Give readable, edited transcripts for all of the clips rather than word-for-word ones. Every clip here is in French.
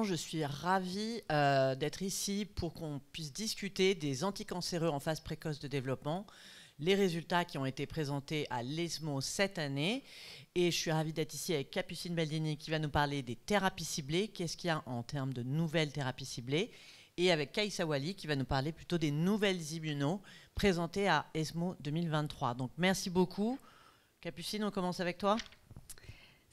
vraiment, je suis ravie d'être ici pour qu'on puisse discuter des anticancéreux en phase précoce de développement, les résultats qui ont été présentés à l'ESMO cette année. Et je suis ravie d'être ici avec Capucine Baldini qui va nous parler des thérapies ciblées, qu'est-ce qu'il y a en termes de nouvelles thérapies ciblées, et avec Kaïssa Wali qui va nous parler plutôt des nouvelles immunos présentées à ESMO 2023. Donc merci beaucoup. Capucine, on commence avec toi.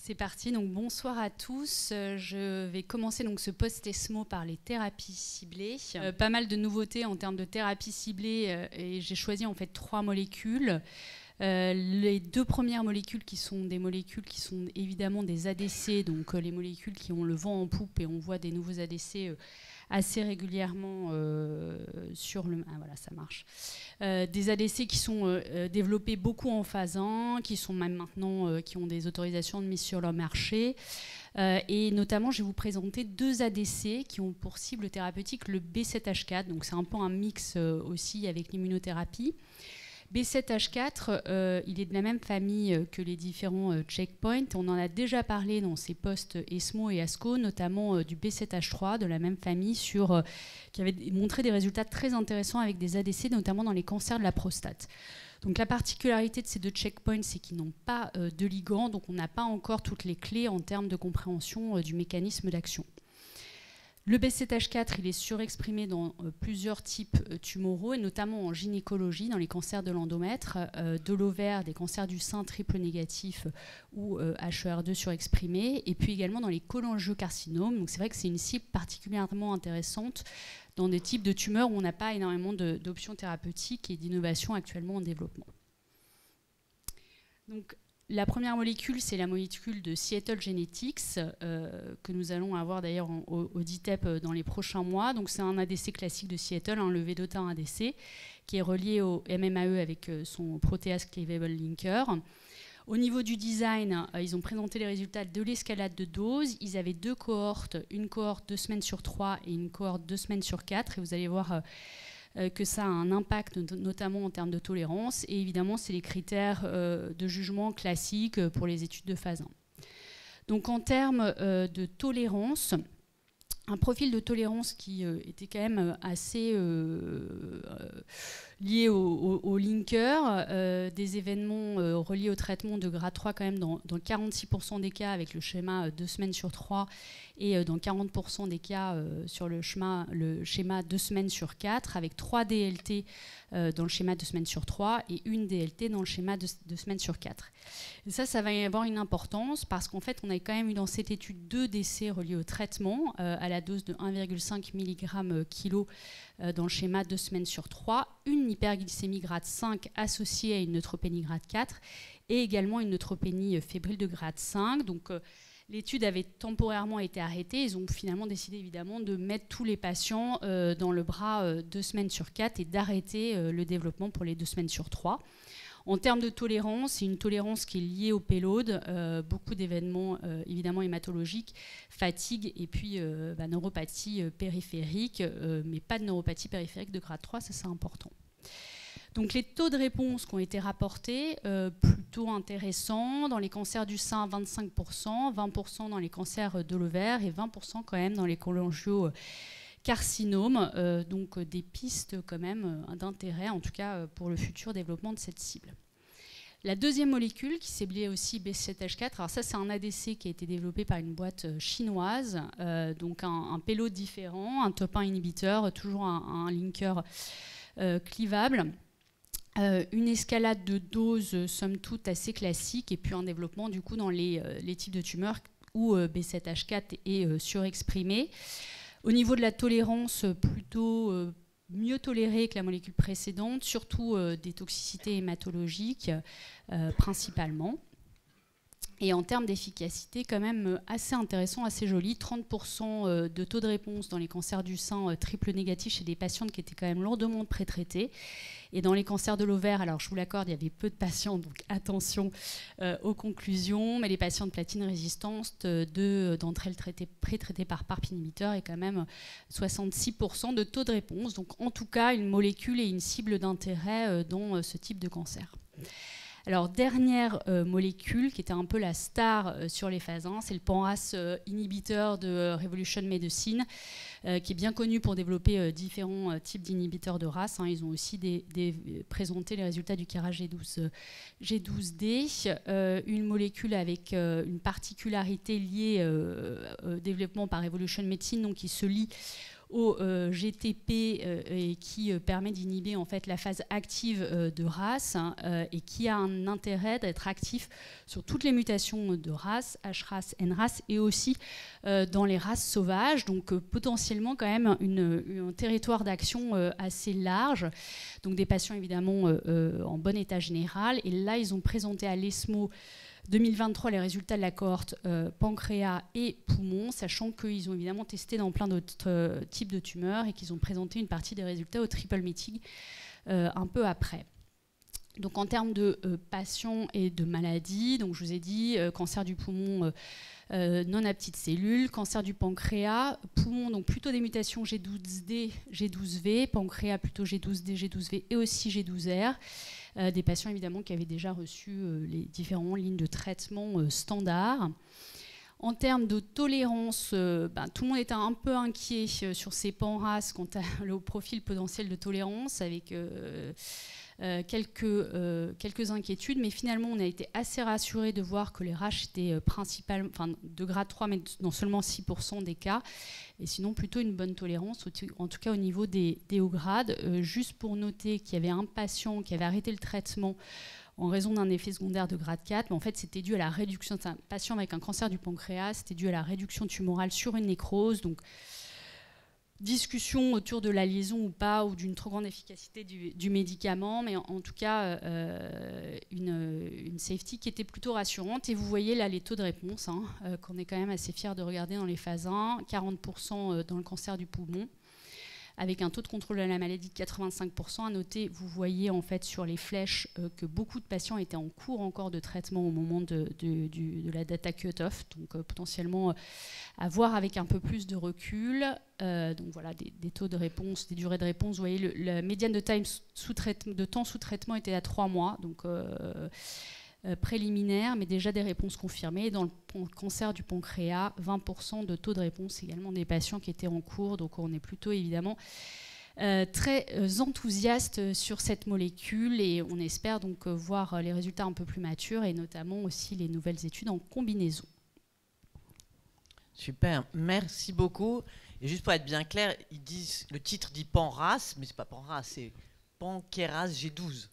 C'est parti, donc bonsoir à tous. Je vais commencer donc ce post-ESMO par les thérapies ciblées. Pas mal de nouveautés en termes de thérapies ciblées et j'ai choisi en fait 3 molécules. Les 2 premières molécules qui sont des molécules qui sont évidemment des ADC, donc les molécules qui ont le vent en poupe et on voit des nouveaux ADC assez régulièrement sur le... Ah voilà, ça marche. Des ADC qui sont développés beaucoup en phase 1, qui sont même maintenant, qui ont des autorisations de mise sur leur marché. Et notamment, je vais vous présenter 2 ADC qui ont pour cible thérapeutique le B7H4. Donc c'est un peu un mix aussi avec l'immunothérapie. B7H4, il est de la même famille que les différents checkpoints. On en a déjà parlé dans ces postes ESMO et ASCO, notamment du B7H3, de la même famille, qui avait montré des résultats très intéressants avec des ADC, notamment dans les cancers de la prostate. Donc la particularité de ces 2 checkpoints, c'est qu'ils n'ont pas de ligand, donc on n'a pas encore toutes les clés en termes de compréhension du mécanisme d'action. Le B7H4, il est surexprimé dans plusieurs types tumoraux, et notamment en gynécologie, dans les cancers de l'endomètre, de l'ovaire, des cancers du sein triple négatifs ou HER2 surexprimé, et puis également dans les cholangiocarcinomes. Donc c'est vrai que c'est une cible particulièrement intéressante dans des types de tumeurs où on n'a pas énormément d'options thérapeutiques et d'innovations actuellement en développement. Donc, la première molécule, c'est la molécule de Seattle Genetics, que nous allons avoir d'ailleurs au DITEP dans les prochains mois. Donc c'est un ADC classique de Seattle, le Vedotin ADC, qui est relié au MMAE avec son protease cleavable linker. Au niveau du design, ils ont présenté les résultats de l'escalade de dose. Ils avaient 2 cohortes, une cohorte 2 semaines sur 3 et une cohorte 2 semaines sur 4. Et vous allez voir que ça a un impact notamment en termes de tolérance, et évidemment c'est les critères de jugement classiques pour les études de phase 1. Donc en termes de tolérance, un profil de tolérance qui était quand même assez lié au linker, des événements reliés au traitement de grade 3 quand même dans 46% des cas avec le schéma 2 semaines sur 3 et dans 40% des cas sur le schéma 2 semaines sur 4 avec 3 DLT dans le schéma 2 semaines sur 3 et une DLT dans le schéma 2 semaines sur 4. Et ça va y avoir une importance parce qu'en fait on a quand même eu dans cette étude 2 décès reliés au traitement à la dose de 1,5 mg kg dans le schéma 2 semaines sur 3, une hyperglycémie grade 5 associée à une neutropénie grade 4 et également une neutropénie fébrile de grade 5. Donc l'étude avait temporairement été arrêtée. Ils ont finalement décidé évidemment de mettre tous les patients dans le bras 2 semaines sur 4 et d'arrêter le développement pour les 2 semaines sur 3. En termes de tolérance, c'est une tolérance qui est liée au payload, beaucoup d'événements évidemment hématologiques, fatigue et puis neuropathie périphérique, mais pas de neuropathie périphérique de grade 3, ça c'est important. Donc les taux de réponse qui ont été rapportés, plutôt intéressants, dans les cancers du sein 25%, 20% dans les cancers de l'ovaire et 20% quand même dans les cholangiocarcinomes, donc des pistes quand même d'intérêt, en tout cas pour le futur développement de cette cible. La deuxième molécule qui ciblait aussi B7H4, alors ça c'est un ADC qui a été développé par une boîte chinoise, donc un payload différent, un top 1 inhibiteur, toujours un linker clivable. Une escalade de doses somme toute assez classique et puis un développement du coup dans les types de tumeurs où B7H4 est surexprimé. Au niveau de la tolérance, plutôt mieux tolérée que la molécule précédente, surtout des toxicités hématologiques principalement. Et en termes d'efficacité, quand même assez intéressant, assez joli, 30% de taux de réponse dans les cancers du sein triple négatif chez des patientes qui étaient quand même lourdement prétraitées. Et dans les cancers de l'ovaire, alors je vous l'accorde, il y avait peu de patients, donc attention aux conclusions, mais les patients de platine résistante, d'entre elles pré-traitées par PARP inhibiteur, et quand même 66% de taux de réponse. Donc en tout cas, une molécule et une cible d'intérêt dans ce type de cancer. Alors, dernière molécule qui était un peu la star sur les phases 1, c'est le pan-RAS inhibiteur de Revolution Medicines, qui est bien connu pour développer différents types d'inhibiteurs de RAS. Hein. Ils ont aussi présenté les résultats du KRAS G12D, une molécule avec une particularité liée au développement par Revolution Medicines, donc qui se lie au GTP et qui permet d'inhiber en fait la phase active de RAS et qui a un intérêt d'être actif sur toutes les mutations de RAS, HRAS, NRAS et aussi dans les RAS sauvages, donc potentiellement quand même un territoire d'action assez large, donc des patients évidemment en bon état général. Et là ils ont présenté à l'ESMO 2023 les résultats de la cohorte pancréas et poumons, sachant qu'ils ont évidemment testé dans plein d'autres types de tumeurs et qu'ils ont présenté une partie des résultats au triple meeting un peu après. Donc en termes de patients et de maladies, donc je vous ai dit cancer du poumon non à petites cellules, cancer du pancréas, poumon donc plutôt des mutations G12D, G12V, pancréas plutôt G12D, G12V et aussi G12R. Des patients évidemment qui avaient déjà reçu les différentes lignes de traitement standards. En termes de tolérance, tout le monde était un peu inquiet sur ces pan-RAS quant au profil potentiel de tolérance, avec quelques inquiétudes, mais finalement on a été assez rassurés de voir que les RAS étaient principalement, de grade 3, mais dans seulement 6% des cas, et sinon plutôt une bonne tolérance, en tout cas au niveau des hauts grades. Juste pour noter qu'il y avait un patient qui avait arrêté le traitement en raison d'un effet secondaire de grade 4, mais en fait c'était dû à la réduction, c'est un patient avec un cancer du pancréas, c'était dû à la réduction tumorale sur une nécrose, donc discussion autour de la liaison ou pas, ou d'une trop grande efficacité du médicament, mais en tout cas une safety qui était plutôt rassurante. Et vous voyez là les taux de réponse, qu'on est quand même assez fiers de regarder dans les phases 1, 40% dans le cancer du poumon, avec un taux de contrôle de la maladie de 85%. À noter, vous voyez en fait sur les flèches que beaucoup de patients étaient en cours encore de traitement au moment de la data cut-off, donc potentiellement à voir avec un peu plus de recul. Donc voilà, des taux de réponse, des durées de réponse. Vous voyez, la médiane de temps sous traitement était à 3 mois, donc préliminaire, mais déjà des réponses confirmées. Dans le cancer du pancréas, 20% de taux de réponse également des patients qui étaient en cours. Donc on est plutôt évidemment très enthousiaste sur cette molécule et on espère donc voir les résultats un peu plus matures et notamment aussi les nouvelles études en combinaison. Super, merci beaucoup. Et juste pour être bien clair, ils disent, le titre dit pan-RAS, mais c'est pas pan-RAS, c'est pan-KRAS G12.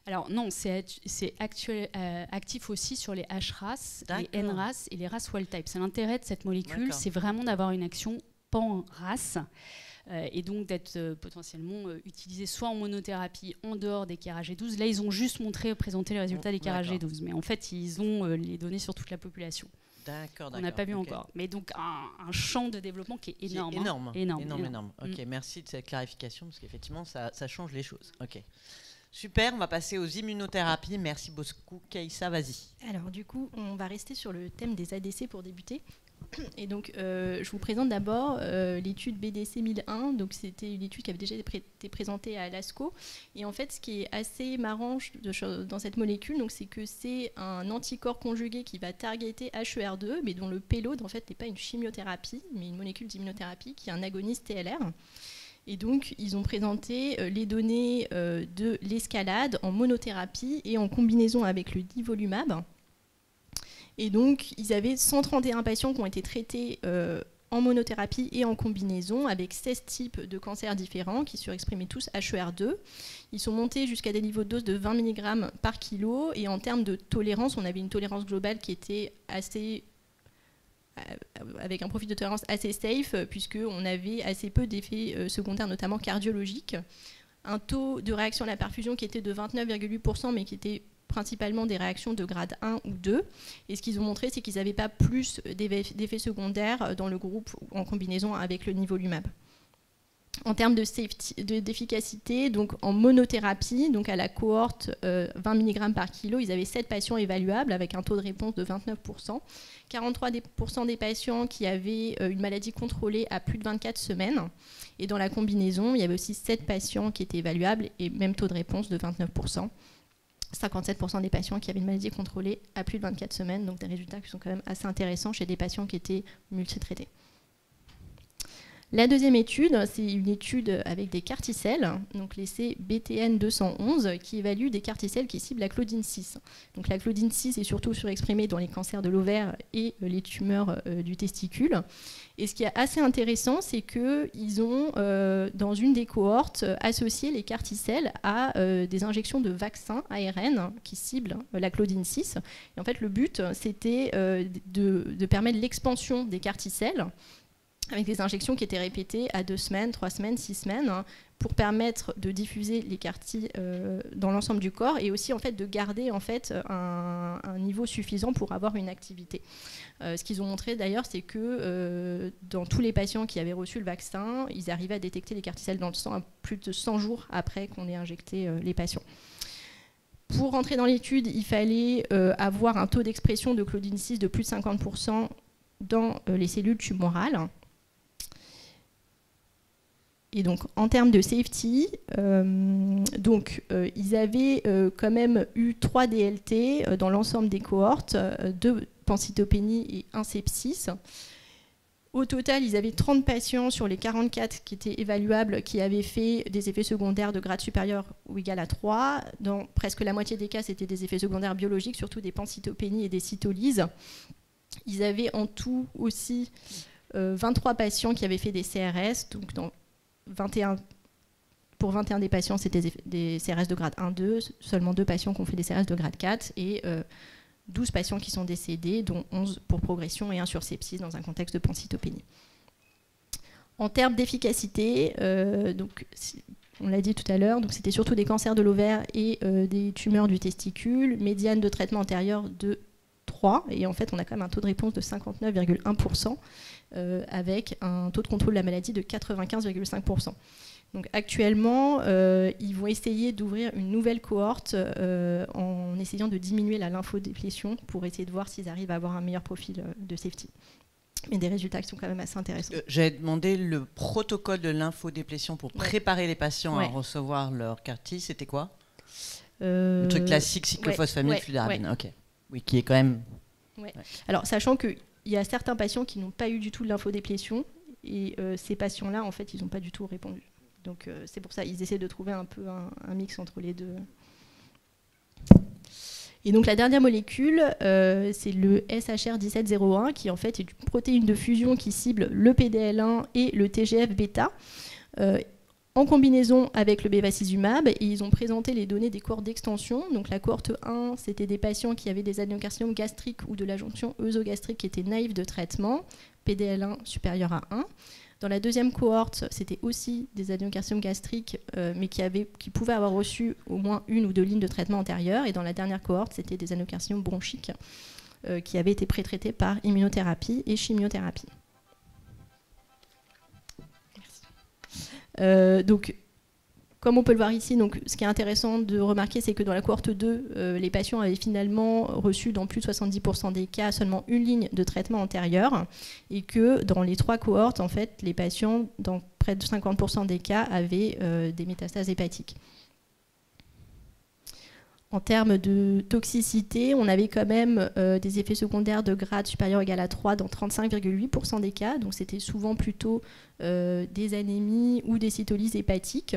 Alors non, c'est actif aussi sur les HRAS, les NRAS et les RAS wild-type. C'est l'intérêt de cette molécule, c'est vraiment d'avoir une action pan-RAS et donc d'être potentiellement utilisée soit en monothérapie en dehors des KRAS G12. Là, ils ont juste présenté les résultats des KRAS G12, mais en fait, ils ont les données sur toute la population. D'accord. On n'a pas vu encore. Mais donc, un champ de développement qui est énorme. Énorme. Ok, merci de cette clarification, parce qu'effectivement, ça change les choses. Ok. Super, on va passer aux immunothérapies. Merci beaucoup. Kaïssa, vas-y. Alors du coup, on va rester sur le thème des ADC pour débuter. Et donc, je vous présente d'abord l'étude BDC 1001. Donc, c'était une étude qui avait déjà été présentée à l'ASCO. Et en fait, ce qui est assez marrant dans cette molécule, donc, c'est que c'est un anticorps conjugué qui va targeter HER2, mais dont le payload, en fait, n'est pas une chimiothérapie, mais une molécule d'immunothérapie qui est un agoniste TLR. Et donc, ils ont présenté les données de l'escalade en monothérapie et en combinaison avec le nivolumab. Et donc, ils avaient 131 patients qui ont été traités en monothérapie et en combinaison avec 16 types de cancers différents qui surexprimaient tous HER2. Ils sont montés jusqu'à des niveaux de dose de 20 mg par kilo. Et en termes de tolérance, on avait une tolérance globale qui était avec un profil de tolérance assez safe, puisqu'on avait assez peu d'effets secondaires, notamment cardiologiques. Un taux de réaction à la perfusion qui était de 29,8%, mais qui était principalement des réactions de grade 1 ou 2. Et ce qu'ils ont montré, c'est qu'ils n'avaient pas plus d'effets secondaires dans le groupe en combinaison avec le nivolumab. En termes d'efficacité, donc en monothérapie, donc à la cohorte 20 mg par kilo, ils avaient 7 patients évaluables avec un taux de réponse de 29%. 43% des patients qui avaient une maladie contrôlée à plus de 24 semaines. Et dans la combinaison, il y avait aussi 7 patients qui étaient évaluables et même taux de réponse de 29%. 57% des patients qui avaient une maladie contrôlée à plus de 24 semaines, donc des résultats qui sont quand même assez intéressants chez des patients qui étaient multitraités. La deuxième étude, c'est une étude avec des carticelles, donc l'essai BTN 211, qui évalue des carticelles qui ciblent la claudine 6. Donc la claudine 6 est surtout surexprimée dans les cancers de l'ovaire et les tumeurs du testicule. Et ce qui est assez intéressant, c'est qu'ils ont, dans une des cohortes, associé les carticelles à des injections de vaccins ARN qui ciblent la claudine 6. Et en fait, le but, c'était de permettre l'expansion des carticelles avec des injections qui étaient répétées à 2 semaines, 3 semaines, 6 semaines, pour permettre de diffuser les cartis dans l'ensemble du corps et aussi en fait, de garder en fait, un niveau suffisant pour avoir une activité. Ce qu'ils ont montré d'ailleurs, c'est que dans tous les patients qui avaient reçu le vaccin, ils arrivaient à détecter les carticelles dans le sang à plus de 100 jours après qu'on ait injecté les patients. Pour rentrer dans l'étude, il fallait avoir un taux d'expression de claudine 6 de plus de 50% dans les cellules tumorales. Et donc, en termes de safety, ils avaient quand même eu 3 DLT dans l'ensemble des cohortes, 2 pancytopénies et 1 sepsis. Au total, ils avaient 30 patients sur les 44 qui étaient évaluables qui avaient fait des effets secondaires de grade supérieur ou égal à 3. Dans presque la moitié des cas, c'était des effets secondaires biologiques, surtout des pancytopénies et des cytolyses. Ils avaient en tout aussi 23 patients qui avaient fait des CRS, donc pour 21 des patients, c'était des CRS de grade 1-2, seulement 2 patients qui ont fait des CRS de grade 4 et 12 patients qui sont décédés, dont 11 pour progression et 1 sur sepsis dans un contexte de pancytopénie. En termes d'efficacité, on l'a dit tout à l'heure, c'était surtout des cancers de l'ovaire et des tumeurs du testicule, médiane de traitement antérieur de 3, et en fait on a quand même un taux de réponse de 59,1%. Avec un taux de contrôle de la maladie de 95,5%. Donc actuellement, ils vont essayer d'ouvrir une nouvelle cohorte en essayant de diminuer la lymphodéplétion pour essayer de voir s'ils arrivent à avoir un meilleur profil de safety. Mais des résultats qui sont quand même assez intéressants. J'ai demandé le protocole de lymphodéplétion pour préparer les patients à recevoir leur CAR-T. C'était quoi le truc classique, cyclophosphamide, fludarabine. Ok. Oui, qui est quand même... Alors, sachant que il y a certains patients qui n'ont pas eu du tout de lymphodéplétion et ces patients-là, en fait, ils n'ont pas du tout répondu. Donc c'est pour ça qu'ils essaient de trouver un peu un mix entre les deux. Et donc la dernière molécule, c'est le SHR-1701 qui en fait est une protéine de fusion qui cible le PDL1 et le TGF-bêta en combinaison avec le bevacizumab, et ils ont présenté les données des cohortes d'extension. Donc la cohorte 1, c'était des patients qui avaient des adénocarcinomes gastriques ou de la jonction œsogastrique qui étaient naïfs de traitement, PDL1 supérieur à 1. Dans la deuxième cohorte, c'était aussi des adénocarcinomes gastriques, mais qui pouvaient avoir reçu au moins 1 ou 2 lignes de traitement antérieures. Et dans la dernière cohorte, c'était des adénocarcinomes bronchiques qui avaient été pré-traités par immunothérapie et chimiothérapie. Donc, comme on peut le voir ici, donc, ce qui est intéressant de remarquer, c'est que dans la cohorte 2, les patients avaient finalement reçu dans plus de 70% des cas seulement 1 ligne de traitement antérieure, et que dans les 3 cohortes, en fait, les patients, dans près de 50% des cas, avaient des métastases hépatiques. En termes de toxicité, on avait quand même des effets secondaires de grade supérieur ou égal à 3 dans 35,8% des cas. Donc c'était souvent plutôt des anémies ou des cytolyses hépatiques.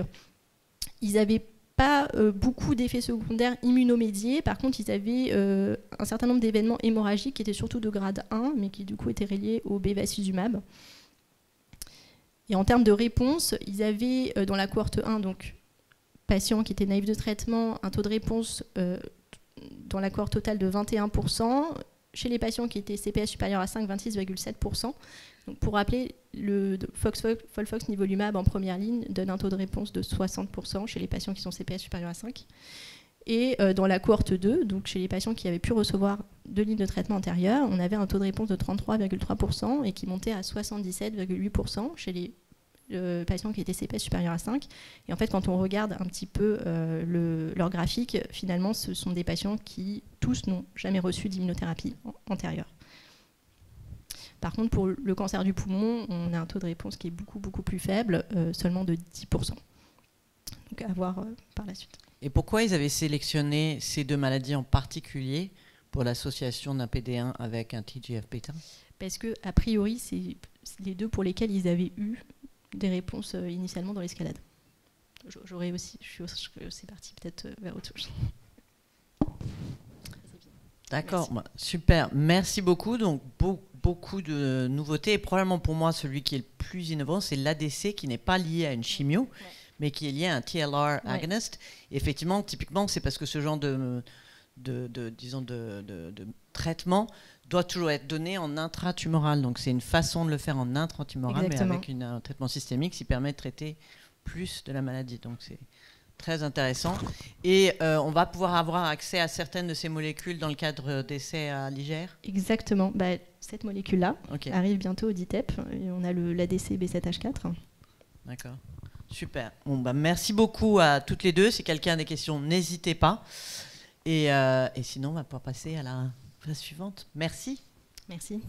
Ils n'avaient pas beaucoup d'effets secondaires immunomédiés. Par contre, ils avaient un certain nombre d'événements hémorragiques qui étaient surtout de grade 1, mais qui du coup étaient reliés au bevacizumab. Et en termes de réponse, ils avaient dans la cohorte 1, donc patients qui étaient naïfs de traitement, un taux de réponse dans la cohorte totale de 21%. Chez les patients qui étaient CPS supérieur à 5, 26,7%. Donc pour rappeler, le FOLFOX nivolumab en première ligne donne un taux de réponse de 60% chez les patients qui sont CPS supérieur à 5. Et dans la cohorte 2, donc chez les patients qui avaient pu recevoir 2 lignes de traitement antérieures, on avait un taux de réponse de 33,3% et qui montait à 77,8% chez les patients qui étaient CPS supérieur à 5. Et en fait, quand on regarde un petit peu leur graphique, finalement, ce sont des patients qui, tous, n'ont jamais reçu d'immunothérapie antérieure. Par contre, pour le cancer du poumon, on a un taux de réponse qui est beaucoup plus faible, seulement de 10%. Donc à voir par la suite. Et pourquoi ils avaient sélectionné ces deux maladies en particulier pour l'association d'un PD1 avec un TGF-bêta? Parce que, a priori, c'est les deux pour lesquels ils avaient eu des réponses initialement dans l'escalade. J'aurais aussi, je suis aussi partie peut-être vers autre chose. D'accord, bah, super. Merci beaucoup. Donc, beaucoup de nouveautés. Et probablement pour moi, celui qui est le plus innovant, c'est l'ADC qui n'est pas lié à une chimio, mais qui est lié à un TLR agonist. Et effectivement, typiquement, c'est parce que ce genre de traitement doit toujours être donné en intratumoral. Donc, c'est une façon de le faire en intratumoral, mais avec un traitement systémique qui permet de traiter plus de la maladie. Donc, c'est très intéressant. Et on va pouvoir avoir accès à certaines de ces molécules dans le cadre d'essais à l'IGR? Exactement. Bah, cette molécule-là arrive bientôt au DITEP. Et on a l'ADC B7H4. D'accord. Super. Bon, bah, merci beaucoup à toutes les deux. Si quelqu'un a des questions, n'hésitez pas. Et sinon, on va pouvoir passer à la phase suivante. Merci. Merci.